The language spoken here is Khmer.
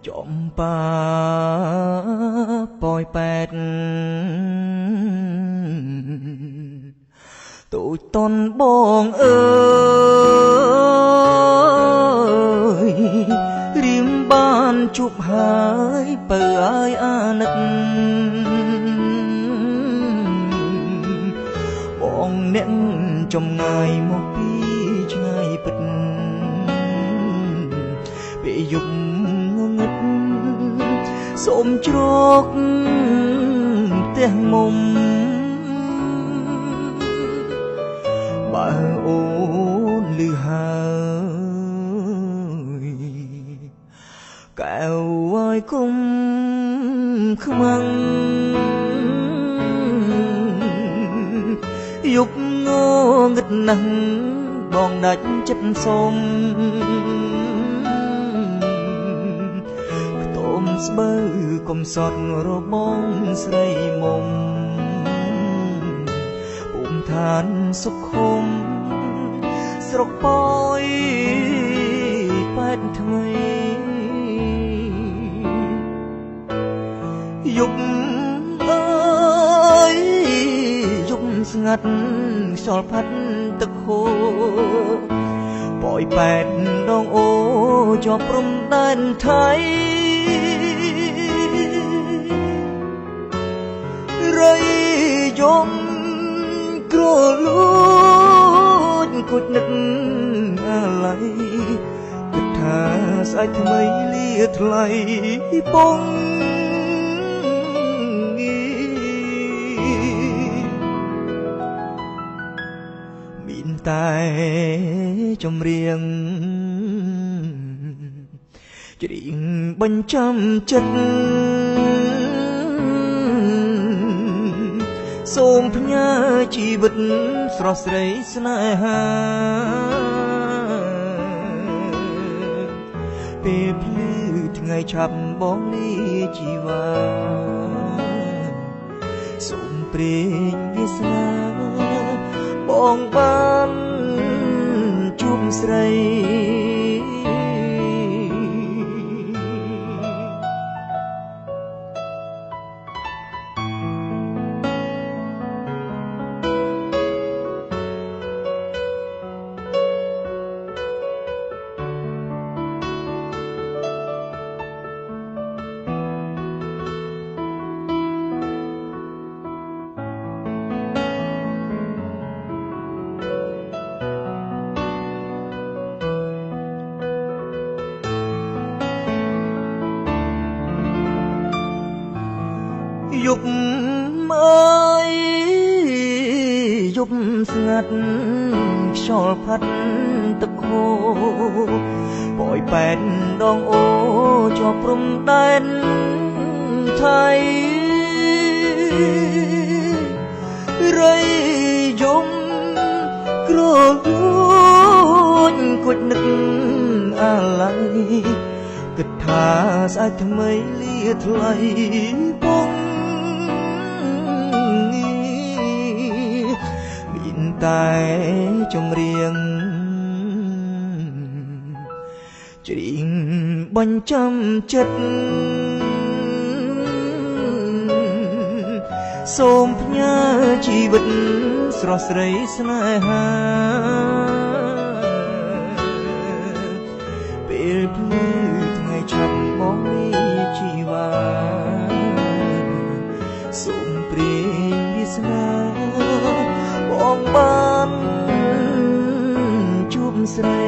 ចំបាប៉ោយប៉ែតទូចតនបងអើយរៀមបានជួបហើយបើឲ្យអាណិតបងអ្នកចំងាយមកពីឆ្ងាយពិតពេលយប់ងងឹតសូមជ្រកផ្ទះមុំបើអូនលឺហើយកែវឲ្យគុំខ្មាំងយប់ងងឹតណាស់បងដាច់ចិត្តសុំខ្ទមស្បូវកុំសត់របងស្រីមុំពុំឋានសុខុមស្រុកប៉ោយប៉ែតថ្មីយប់អើយយប់ស្ងាត់ខ្យល់ផាត់ទឹកហូរប៉ោយប៉ែតដងអូជាប់ព្រំដែនថៃរៃយំក្រលួចគួចនឹកអាឡ័យគិតថាស្អែកថ្មីលាថ្លៃពងមានតែចម្រៀងច្រៀងបញ្ចាំចិត្តសូមផ្ញើជីវិតស្រស់ស្រីស្នេហាពេលភ្លឺថ្ងៃឆាប់បងលាជីវ៉ាសូមព្រេងវាសនាបងបានជួបស្រីយប់អើយយប់ស្ងាត់ខ្យល់ផាត់ទឹកហូរប៉ោយប៉ែតដងអូជាប់ព្រំដែនថៃរៃយំក្រលួចគួចនឹកអាឡ័យគិតថាស្អែកថ្មីលាថ្លៃពងមានតែចម្រៀងច្រៀងបញ្ចាំចិត្តសូមផ្ញើជីវិតស្រស់ស្រីស្នេហាពេលភ្លឺថ្ងៃឆាប់បងលាជីវ៉ាសូមព្រេងវាសនាបងបានជួបស្រី